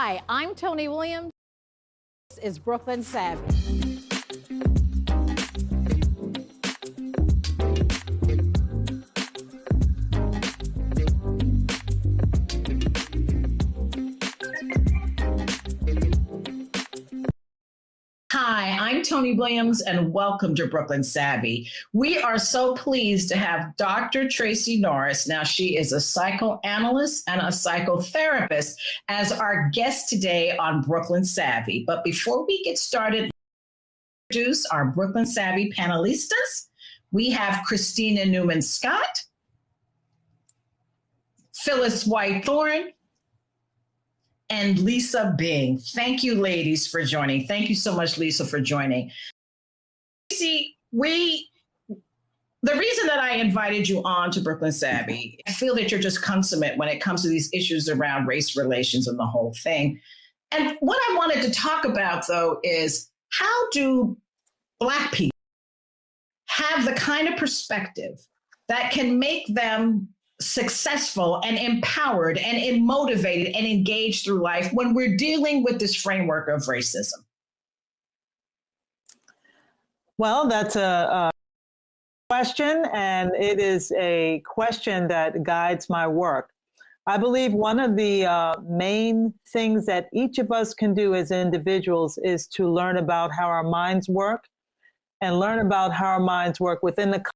Hi, I'm Tony Williams. This is Brooklyn Savvy. Hi, I'm Tony Williams, and welcome to Brooklyn Savvy. We are so pleased to have Dr. Tracy Norris. Now, she is a psychoanalyst and a psychotherapist as our guest today on Brooklyn Savvy. But before we get started, introduce our Brooklyn Savvy panelistas. We have Kristina Newman-Scott, Phyllis Throne, and Lisa Bing. Thank you, ladies, for joining. Thank you so much, Lisa, for joining. See, the reason that I invited you on to Brooklyn Savvy, I feel that you're just consummate when it comes to these issues around race relations and the whole thing. And what I wanted to talk about, though, is how do Black people have the kind of perspective that can make them successful and empowered and motivated and engaged through life when we're dealing with this framework of racism? Well, that's a question, and it is a question that guides my work. I believe one of the main things that each of us can do as individuals is to learn about how our minds work and learn about how our minds work within the context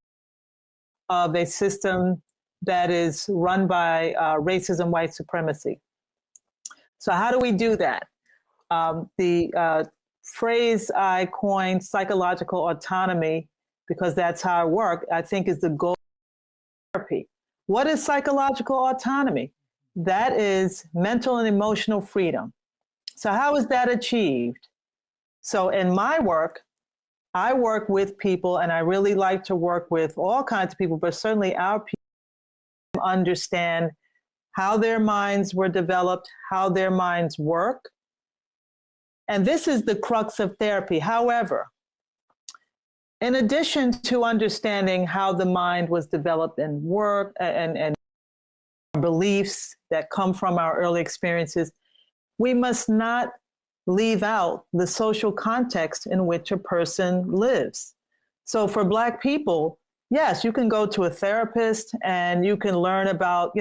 of a system that is run by racism, white supremacy. So how do we do that? The phrase I coined, psychological autonomy, because that's how I work, I think is the goal of therapy. What is psychological autonomy? That is mental and emotional freedom. So how is that achieved? So in my work, I work with people, and I really like to work with all kinds of people, but certainly our people, understand how their minds were developed, how their minds work. And this is the crux of therapy. However, in addition to understanding how the mind was developed and work and beliefs that come from our early experiences, we must not leave out the social context in which a person lives. So for Black people, yes, you can go to a therapist and you can learn about,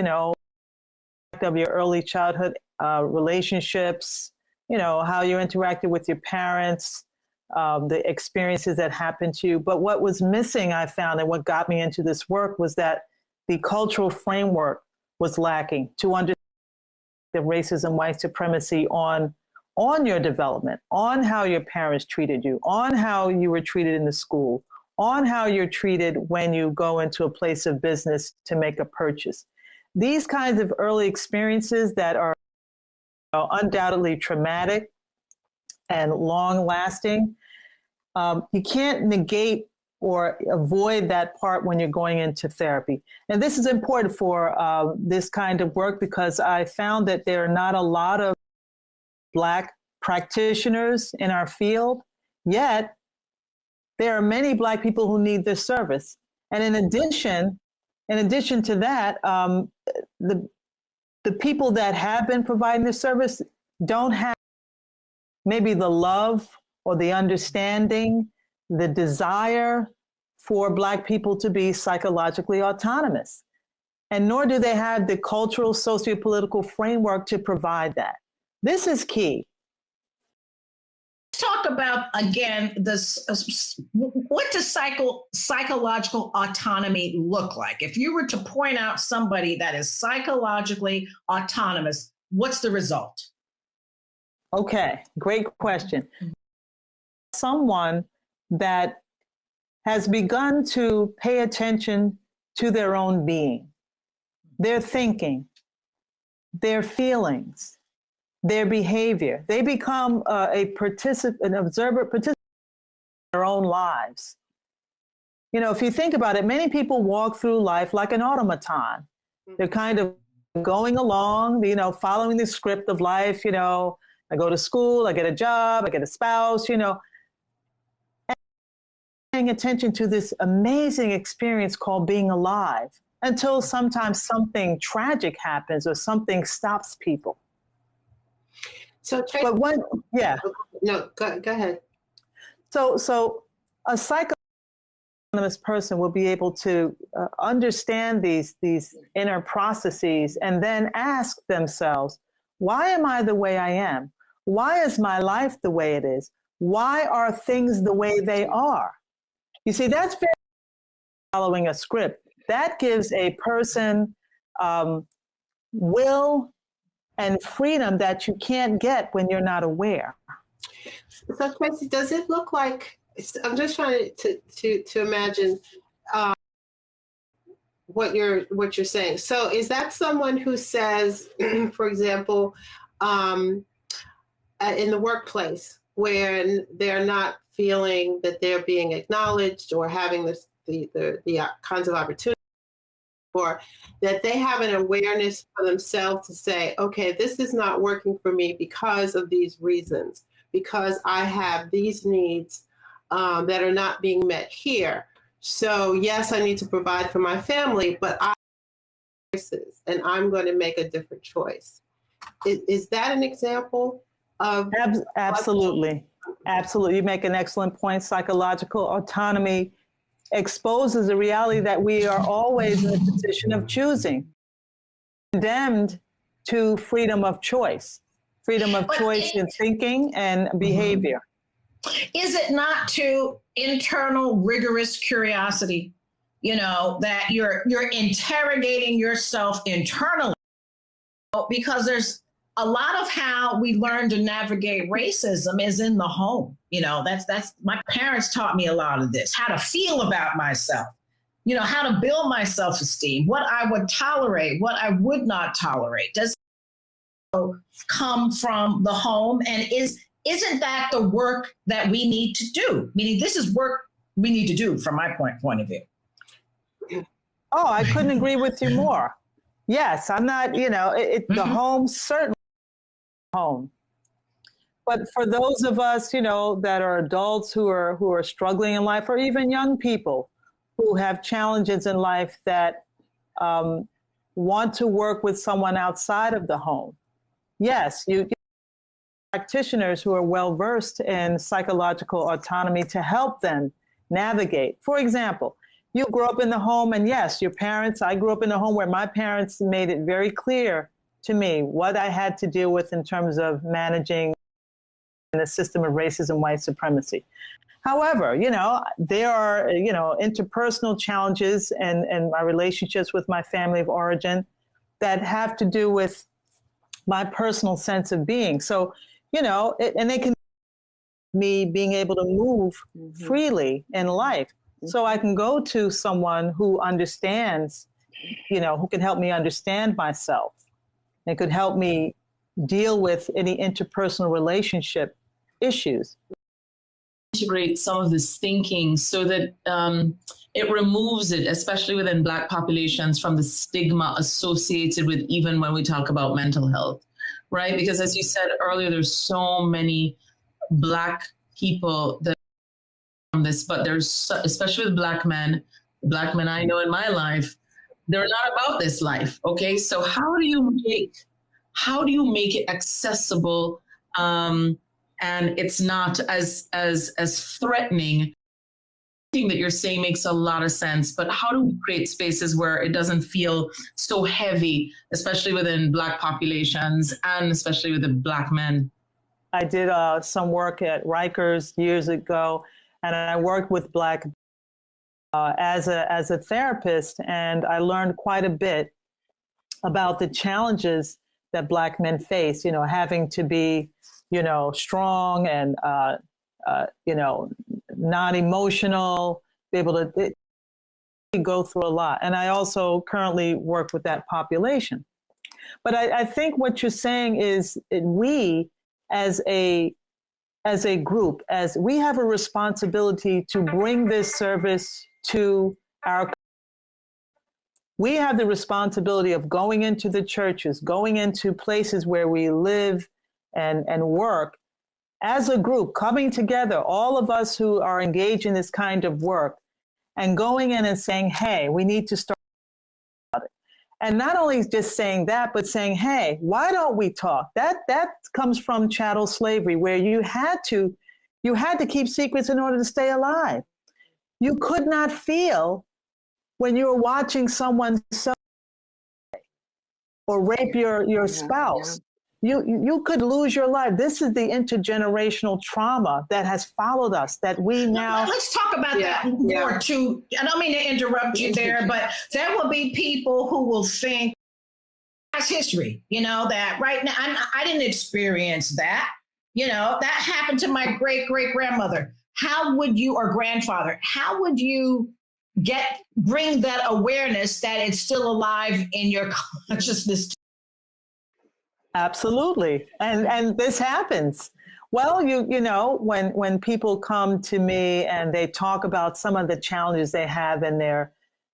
of your early childhood relationships, how you interacted with your parents, the experiences that happened to you. But what was missing, I found, and what got me into this work was that the cultural framework was lacking to understand the racism, white supremacy on your development, on how your parents treated you, on how you were treated in the school, on how you're treated when you go into a place of business to make a purchase. These kinds of early experiences that are undoubtedly traumatic and long-lasting, you can't negate or avoid that part when you're going into therapy. And this is important for this kind of work because I found that there are not a lot of Black practitioners in our field, yet there are many Black people who need this service. And in addition to that, the people that have been providing this service don't have maybe the love or the understanding, the desire for Black people to be psychologically autonomous. And nor do they have the cultural, socio-political framework to provide that. This is key. Talk about, again, what does psychological autonomy look like? If you were to point out somebody that is psychologically autonomous, what's the result? Okay, great question. Someone that has begun to pay attention to their own being, their thinking, their feelings, their behavior. They become an observer, participant in their own lives. If you think about it, many people walk through life like an automaton. They're kind of going along, following the script of life. I go to school, I get a job, I get a spouse, and paying attention to this amazing experience called being alive until sometimes something tragic happens or something stops people. So, Tracy, But one, yeah. no, go ahead. So a psychoanalyst person will be able to understand these inner processes and then ask themselves, why am I the way I am? Why is my life the way it is? Why are things the way they are? You see, that's very following a script. That gives a person will and freedom that you can't get when you're not aware. So, Tracy, does it look like, I'm just trying to imagine what you're saying. So is that someone who says, for example, in the workplace, where they're not feeling that they're being acknowledged or having the kinds of opportunities, or that they have an awareness for themselves to say, okay, this is not working for me because of these reasons, because I have these needs that are not being met here. So yes, I need to provide for my family, but I have choices and I'm going to make a different choice. Is that an example of? Absolutely. Absolutely. You make an excellent point. Psychological autonomy exposes the reality that we are always in the position of choosing, condemned to freedom of choice in thinking and behavior. Is it not to internal rigorous curiosity, that you're interrogating yourself internally? Because there's a lot of how we learn to navigate racism is in the home. That's my parents taught me a lot of this, how to feel about myself, how to build my self-esteem, what I would tolerate, what I would not tolerate. Does it come from the home? And isn't that the work that we need to do? Meaning this is work we need to do from my point of view. Oh, I couldn't agree with you more. Yes, I'm not, the home, certainly home. But for those of us, that are adults who are struggling in life, or even young people who have challenges in life that want to work with someone outside of the home, yes, you practitioners who are well-versed in psychological autonomy to help them navigate. For example, you grew up in the home, and yes, I grew up in a home where my parents made it very clear to me what I had to deal with in terms of managing the system of racism, white supremacy. However, there are, interpersonal challenges and my relationships with my family of origin that have to do with my personal sense of being. So, and they can me being able to move freely in life. So I can go to someone who understands, who can help me understand myself and could help me deal with any interpersonal relationship issues. Integrate some of this thinking so that it removes it, especially within Black populations, from the stigma associated with even when we talk about mental health, right? Because as you said earlier, there's so many Black people that from this, but there's, especially with Black men I know in my life, they're not about this life. Okay. So how do you make it accessible? And it's not as threatening. Thing that you're saying makes a lot of sense, but how do we create spaces where it doesn't feel so heavy, especially within Black populations and especially with the Black men? I did some work at Rikers years ago, and I worked with Black as a therapist, and I learned quite a bit about the challenges that Black men face, having to be, strong and, not emotional, be able to go through a lot. And I also currently work with that population. But I think what you're saying is we as a group, as we have a responsibility to bring this service to we have the responsibility of going into the churches, going into places where we live and work as a group, coming together, all of us who are engaged in this kind of work, and going in and saying, hey, we need to start about it. And not only just saying that, but saying, hey, why don't we talk? That comes from chattel slavery, where you had to keep secrets in order to stay alive. You could not feel when you were watching someone or rape your spouse. You could lose your life. This is the intergenerational trauma that has followed us, that we now... Let's talk about that more too. I don't mean to interrupt you there, but there will be people who will think that's history, that right now, I didn't experience that. That happened to my great-great-grandmother. How would you, or grandfather, how would you bring that awareness that it's still alive in your consciousness? Absolutely. And this happens. Well, when people come to me and they talk about some of the challenges they have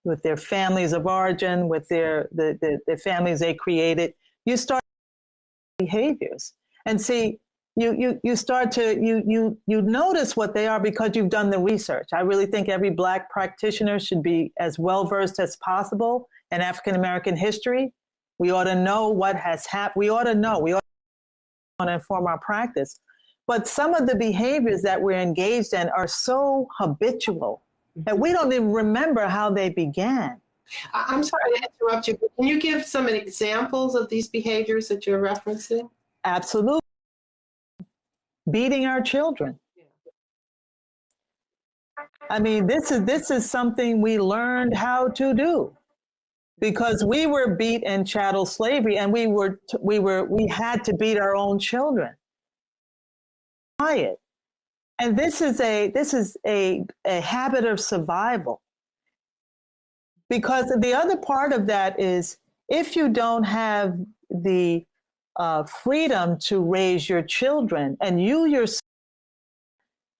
with their families of origin, with the families they created, you start behaviors and see, you start to you notice what they are because you've done the research. I really think every Black practitioner should be as well versed as possible in African American history. We ought to know what has happened. We ought to inform our practice. But some of the behaviors that we're engaged in are so habitual that we don't even remember how they began. I'm sorry to interrupt you, but can you give some examples of these behaviors that you're referencing? Absolutely. Beating our children. I mean, this is something we learned how to do because we were beat in chattel slavery, and we had to beat our own children. And this is a habit of survival. Because the other part of that is, if you don't have the freedom to raise your children, and you yourself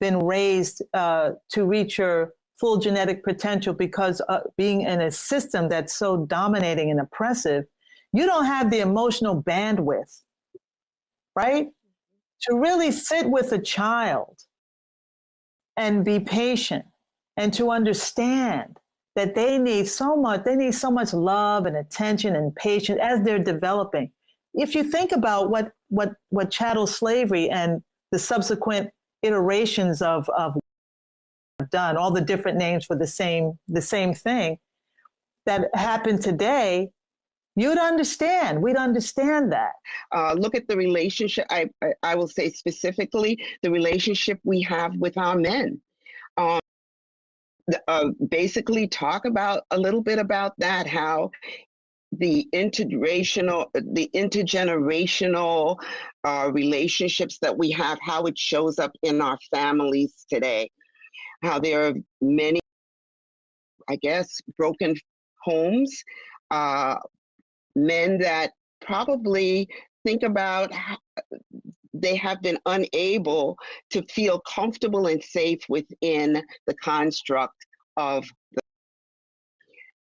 been raised to reach your full genetic potential, because being in a system that's so dominating and oppressive, you don't have the emotional bandwidth, right? To really sit with a child and be patient and to understand that they need so much love and attention and patience as they're developing. If you think about what chattel slavery and the subsequent iterations of done, all the different names for the same thing that happened today, we'd understand that. Look at the relationship. I will say specifically the relationship we have with our men. Basically talk about a little bit about that, how the intergenerational relationships that we have, how it shows up in our families today, how there are many, I guess, broken homes, men that probably think about how they have been unable to feel comfortable and safe within the construct of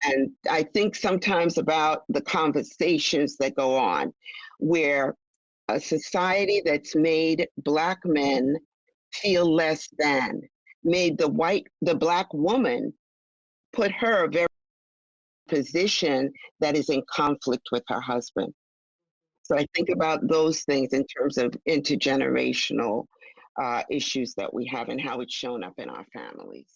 and I think sometimes about the conversations that go on where a society that's made Black men feel less than, made the Black woman, put her very position that is in conflict with her husband. So I think about those things in terms of intergenerational issues that we have and how it's shown up in our families.